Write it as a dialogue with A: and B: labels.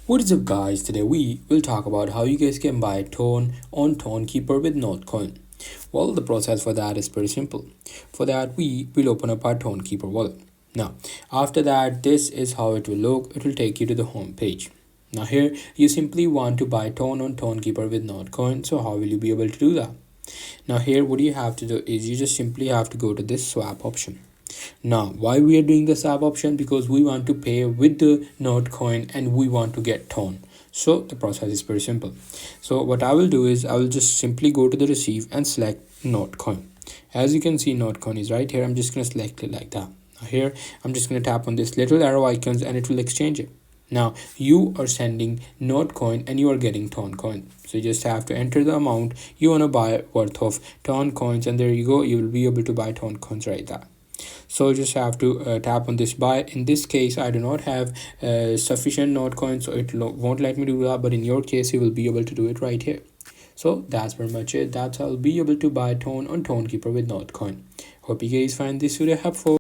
A: What is up guys, today we will talk about how you guys can buy Tone on Tonkeeper with Notcoin. Well, the process for that is pretty simple. For that we will open up our Tonkeeper wallet. Now after that, this is how it will look. It will take you to the home page. Now here you simply want to buy Tone on Tonkeeper with Notcoin. So how will you be able to do that? Now here what you have to do is you just simply have to go to this swap option. Now why we are doing the swap option? Because we want to pay with the Notcoin and we want to get Tone. So the process is pretty simple. So what I will do is I will just simply go to the receive and select Notcoin. As you can see, Notcoin is right here. I'm just going to select it like that. Now here I'm just going to tap on this little arrow icons and it will exchange it. Now you are sending Notcoin and you are getting Tone coin. So you just have to enter the amount you want to buy worth of Tone coins, and there you go. You will be able to buy Tone coins right there. So you just have to tap on this buy. In this case I do not have sufficient Notcoin, so it won't let me do that, but in your case you will be able to do it right here. So that's pretty much it. That's how I'll be able to buy Tone on Tonkeeper with Notcoin. Hope you guys find this video helpful.